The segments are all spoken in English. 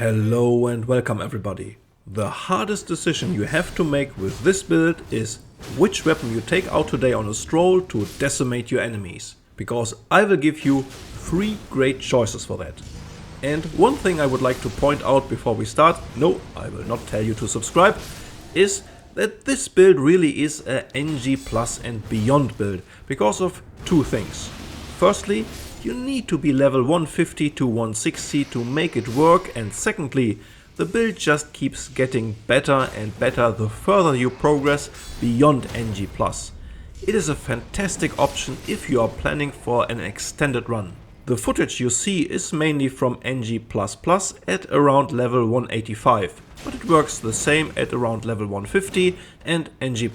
Hello and welcome everybody. The hardest decision you have to make with this build is which weapon you take out today on a stroll to decimate your enemies. Because I will give you 3 great choices for that. And one thing I would like to point out before we start, no, I will not tell you to subscribe, is that this build really is a NG plus and beyond build because of 2 things. Firstly, you need to be level 150 to 160 to make it work, and secondly, the build just keeps getting better and better the further you progress beyond NG+. It is a fantastic option if you are planning for an extended run. The footage you see is mainly from NG++ at around level 185, but it works the same at around level 150 and NG+.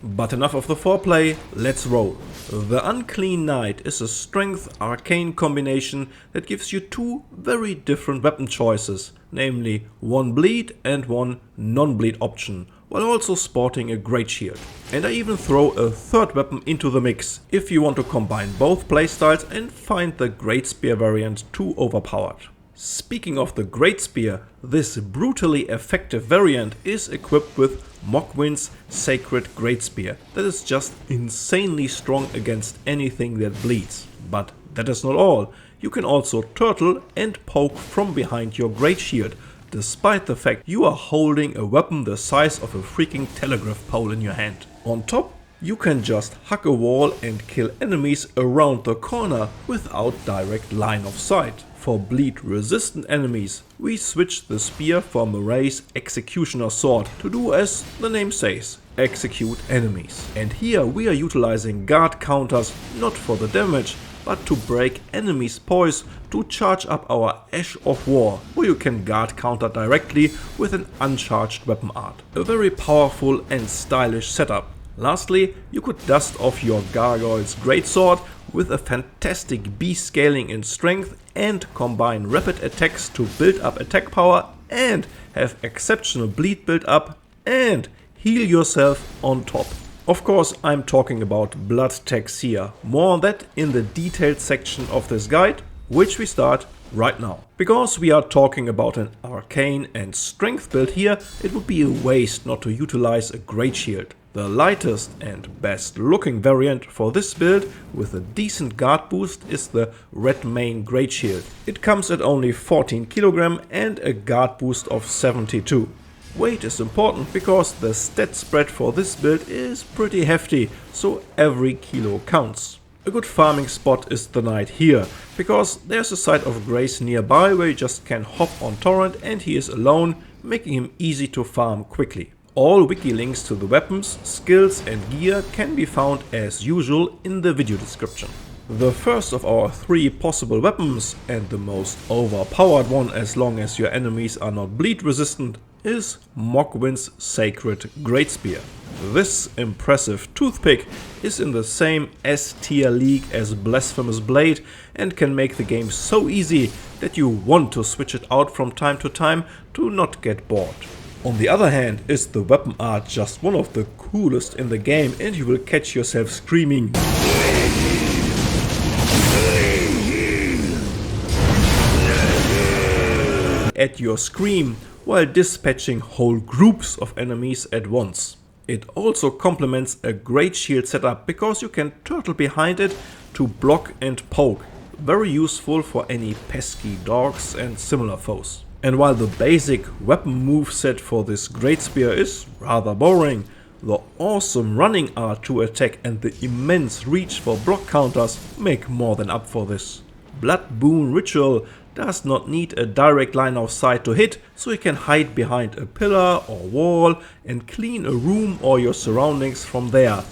But enough of the foreplay, let's roll. The Unclean Knight is a strength arcane combination that gives you 2 very different weapon choices, namely 1 bleed and 1 non-bleed option, while also sporting a great shield. And I even throw a 3rd weapon into the mix, if you want to combine both playstyles and find the Great Spear variant too overpowered. Speaking of the Great Spear, this brutally effective variant is equipped with Mockwin's Sacred Great Spear that is just insanely strong against anything that bleeds. But that is not all, you can also turtle and poke from behind your Great Shield, despite the fact you are holding a weapon the size of a freaking telegraph pole in your hand. On top, you can just hug a wall and kill enemies around the corner without direct line of sight. For bleed resistant enemies, we switch the spear for Murray's Executioner Sword to do as the name says, execute enemies. And here we are utilizing guard counters not for the damage, but to break enemies' poise to charge up our Ash of War, where you can guard counter directly with an uncharged weapon art. A very powerful and stylish setup. Lastly, you could dust off your Gargoyle's Greatsword with a fantastic beast scaling in strength and combine rapid attacks to build up attack power and have exceptional bleed build up and heal yourself on top. Of course, I'm talking about blood tags here, more on that in the detailed section of this guide, which we start right now. Because we are talking about an arcane and strength build here, it would be a waste not to utilize a great shield. The lightest and best looking variant for this build with a decent guard boost is the Red Mane Great Shield. It comes at only 14 kg and a guard boost of 72. Weight is important because the stat spread for this build is pretty hefty, so every kilo counts. A good farming spot is the knight here, because there's a site of grace nearby where you just can hop on Torrent and he is alone, making him easy to farm quickly. All Wiki-Links to the weapons, skills and gear can be found as usual in the video description. The first of our 3 possible weapons, and the most overpowered one as long as your enemies are not bleed resistant, is Mockwin's Sacred Great Spear. This impressive toothpick is in the same S tier league as Blasphemous Blade and can make the game so easy that you want to switch it out from time to not get bored. On the other hand, is the weapon art just one of the coolest in the game and you will catch yourself screaming at your scream while dispatching whole groups of enemies at once. It also complements a great shield setup because you can turtle behind it to block and poke, very useful for any pesky dogs and similar foes. And while the basic weapon moveset for this great spear is rather boring, the awesome running R2 attack and the immense reach for block counters make more than up for this. Blood Boon Ritual does not need a direct line of sight to hit, so you can hide behind a pillar or wall and clean a room or your surroundings from there.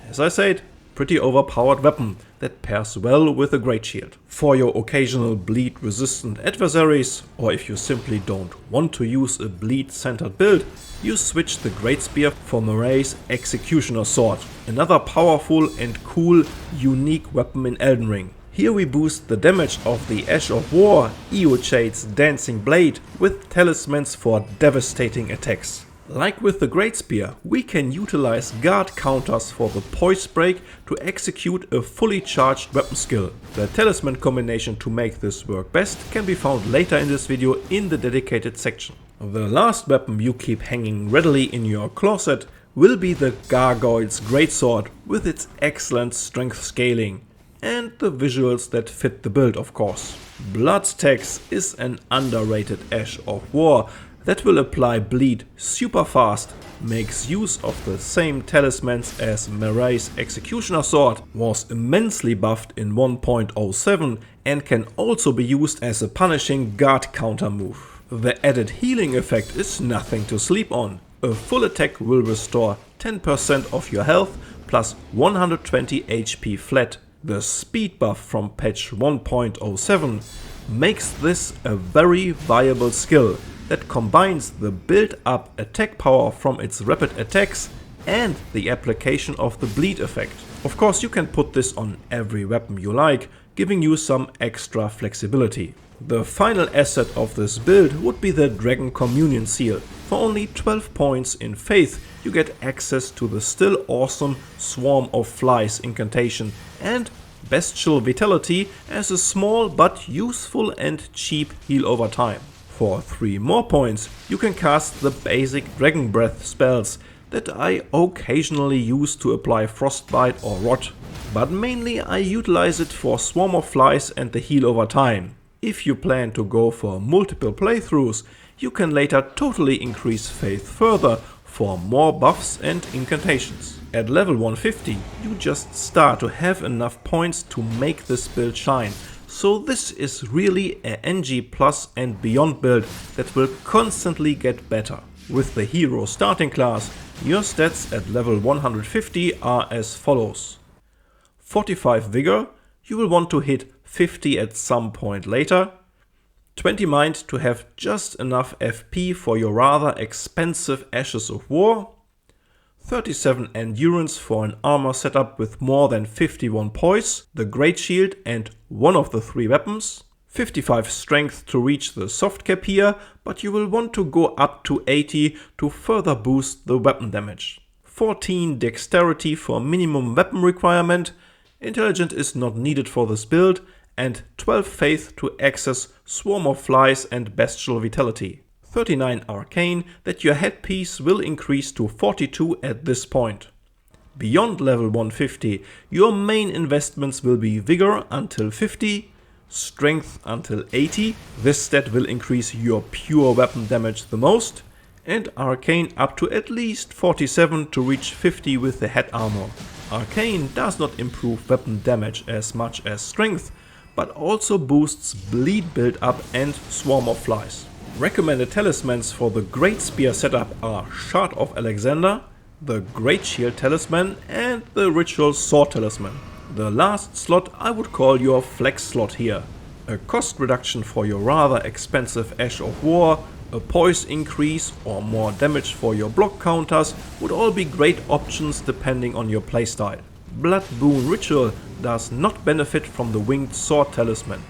As I said, pretty overpowered weapon that pairs well with a great shield. For your occasional bleed resistant adversaries, or if you simply don't want to use a bleed centered build, you switch the Great Spear for Murray's Executioner Sword, another powerful and cool unique weapon in Elden Ring. Here we boost the damage of the Ash of War, Eochade's Dancing Blade, with Talismans for devastating attacks. Like with the Great Spear, we can utilize guard counters for the poise break to execute a fully charged weapon skill. The talisman combination to make this work best can be found later in this video in the dedicated section. The last weapon you keep hanging readily in your closet will be the Gargoyle's Greatsword with its excellent strength scaling and the visuals that fit the build, of course. Blood's Tax is an underrated Ash of War that will apply bleed super fast, makes use of the same talismans as Marae's Executioner Sword, was immensely buffed in 1.07 and can also be used as a punishing guard counter move. The added healing effect is nothing to sleep on. A full attack will restore 10% of your health plus 120 HP flat. The speed buff from patch 1.07 makes this a very viable skill that combines the built-up attack power from its rapid attacks and the application of the bleed effect. Of course, you can put this on every weapon you like, giving you some extra flexibility. The final asset of this build would be the Dragon Communion Seal. For only 12 points in Faith, you get access to the still awesome Swarm of Flies incantation and Bestial Vitality as a small but useful and cheap heal over time. For 3 more points, you can cast the basic Dragon Breath spells that I occasionally use to apply Frostbite or Rot, but mainly I utilize it for Swarm of Flies and the heal over time. If you plan to go for multiple playthroughs, you can later totally increase Faith further for more buffs and incantations. At level 150, you just start to have enough points to make this build shine. So this is really a NG Plus and beyond build that will constantly get better. With the hero starting class, your stats at level 150 are as follows. 45 Vigor, you will want to hit 50 at some point later. 20 Mind to have just enough FP for your rather expensive Ashes of War. 37 Endurance for an armor setup with more than 51 poise, the Great Shield and one of the 3 weapons. 55 Strength to reach the soft cap here, but you will want to go up to 80 to further boost the weapon damage. 14 Dexterity for minimum weapon requirement, Intelligent is not needed for this build, and 12 Faith to access Swarm of Flies and Bestial Vitality. 39 Arcane that your headpiece will increase to 42 at this point. Beyond level 150, your main investments will be Vigor until 50, Strength until 80, this stat will increase your pure weapon damage the most, and Arcane up to at least 47 to reach 50 with the head armor. Arcane does not improve weapon damage as much as Strength, but also boosts bleed build up and Swarm of Flies. Recommended talismans for the Great Spear setup are Shard of Alexander, the Great Shield Talisman and the Ritual Sword Talisman. The last slot I would call your flex slot here. A cost reduction for your rather expensive Ash of War, a poise increase or more damage for your block counters would all be great options depending on your playstyle. Blood Boon Ritual does not benefit from the Winged Sword Talisman.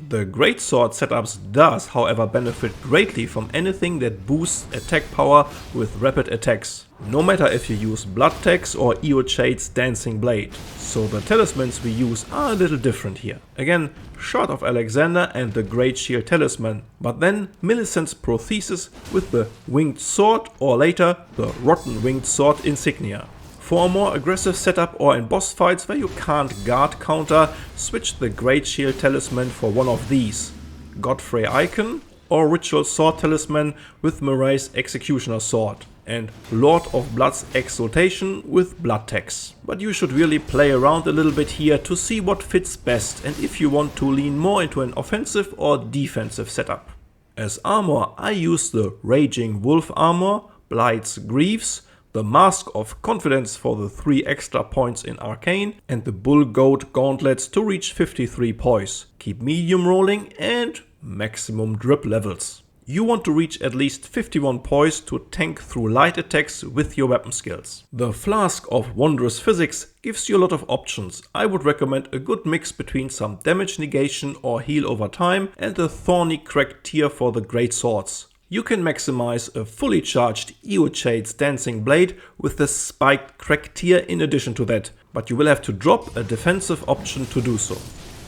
The Great Sword setups does however benefit greatly from anything that boosts attack power with rapid attacks, no matter if you use Blood Tax or Eochade's Dancing Blade. So the talismans we use are a little different here. Again, Shard of Alexander and the Great Shield Talisman, but then Millicent's Prothesis with the Winged Sword or later the Rotten Winged Sword insignia. For a more aggressive setup or in boss fights where you can't guard counter, switch the Great Shield Talisman for one of these. Godfrey Icon or Ritual Sword Talisman with Marae's Executioner Sword. And Lord of Blood's Exaltation with Blood Tax. But you should really play around a little bit here to see what fits best and if you want to lean more into an offensive or defensive setup. As armor I use the Raging Wolf armor, Blight's Greaves, the Mask of Confidence for the 3 extra points in Arcane, and the Bull Goat Gauntlets to reach 53 poise. Keep medium rolling and maximum drip levels. You want to reach at least 51 poise to tank through light attacks with your weapon skills. The Flask of Wondrous Physics gives you a lot of options. I would recommend a good mix between some damage negation or heal over time and the Thorny Cracked tier for the great swords. You can maximize a fully charged Eochade's Dancing Blade with the spiked crack tier in addition to that, but you will have to drop a defensive option to do so.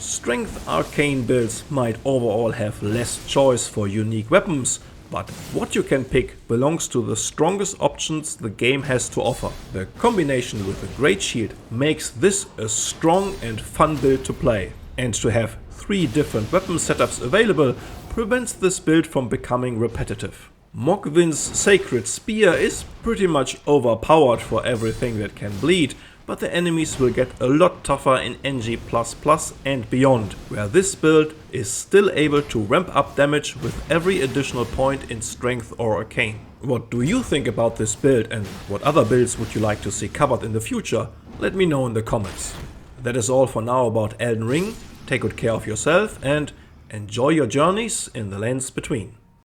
Strength Arcane builds might overall have less choice for unique weapons, but what you can pick belongs to the strongest options the game has to offer. The combination with a Great Shield makes this a strong and fun build to play, and to have 3 different weapon setups available prevents this build from becoming repetitive. Mogwin's Sacred Spear is pretty much overpowered for everything that can bleed, but the enemies will get a lot tougher in NG++ and beyond, where this build is still able to ramp up damage with every additional point in Strength or Arcane. What do you think about this build, and what other builds would you like to see covered in the future? Let me know in the comments. That is all for now about Elden Ring. Take good care of yourself and enjoy your journeys in the lands between.